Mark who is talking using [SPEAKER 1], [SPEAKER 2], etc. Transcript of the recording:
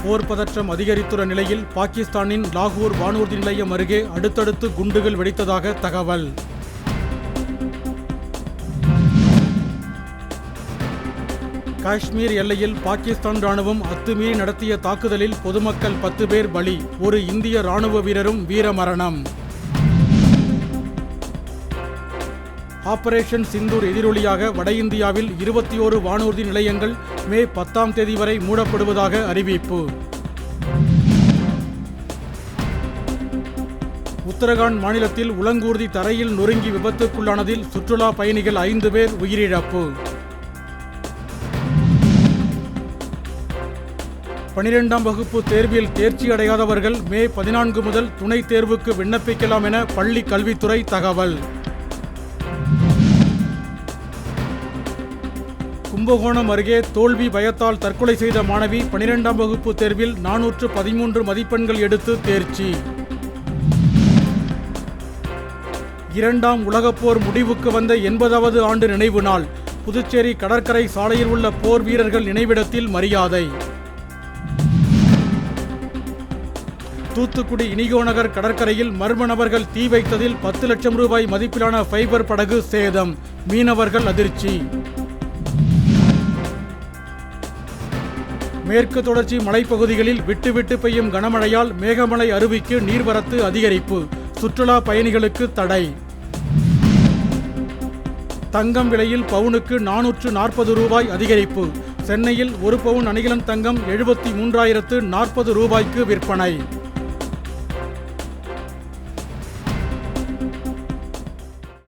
[SPEAKER 1] போர் பதற்றம் அதிகரித்துள்ள நிலையில் பாகிஸ்தானின் லாகூர் வானூர்தி நிலையம் அருகே அடுத்தடுத்து குண்டுகள் வெடித்ததாக தகவல். காஷ்மீர் எல்லையில் பாகிஸ்தான் ராணுவம் அத்துமீறி நடத்திய தாக்குதலில் பொதுமக்கள் 10 பேர் பலி, ஒரு இந்திய ராணுவ வீரரும் வீரமரணம். ஆபரேஷன் சிந்தூர் எதிரொலியாக வட இந்தியாவில் 21 வானூர்தி நிலையங்கள் மே 10ஆம் தேதி வரை மூடப்படுவதாக அறிவிப்பு. உத்தரகாண்ட் மாநிலத்தில் உலங்கூர்தி தரையில் நொறுங்கி விபத்துக்குள்ளானதில் சுற்றுலா பயணிகள் 5 பேர் உயிரிழப்பு. 12ஆம் வகுப்பு தேர்வில் தேர்ச்சி அடையாதவர்கள் மே 14 முதல் துணைத் தேர்வுக்கு விண்ணப்பிக்கலாம் என பள்ளி கல்வித்துறை தகவல். கும்பகோணம் அருகே தோல்வி பயத்தால் தற்கொலை செய்த மாணவி 12ஆம் வகுப்பு தேர்வில் 413 மதிப்பெண்கள் எடுத்து தேர்ச்சி. 2ஆம் உலகப்போர் முடிவுக்கு வந்த 80வது ஆண்டு நினைவு நாள். புதுச்சேரி கடற்கரை சாலையில் உள்ள போர் வீரர்கள் நினைவிடத்தில் மரியாதை. தூத்துக்குடி இனிகோ நகர் கடற்கரையில் மர்ம நபர்கள் தீ வைத்ததில் 10 லட்சம் ரூபாய் மதிப்பிலான ஃபைபர் படகு சேதம், மீனவர்கள் அதிர்ச்சி. மேற்கு தொடர்ச்சி மலைப்பகுதிகளில் விட்டுவிட்டு பெய்யும் கனமழையால் மேகமலை அருவிக்கு நீர்வரத்து அதிகரிப்பு, சுற்றுலா பயணிகளுக்கு தடை. தங்கம் விலையில் பவுனுக்கு 440 ரூபாய் அதிகரிப்பு. சென்னையில் 1 பவுன் அணிகலன் தங்கம் 73,040 ரூபாய்க்கு விற்பனை.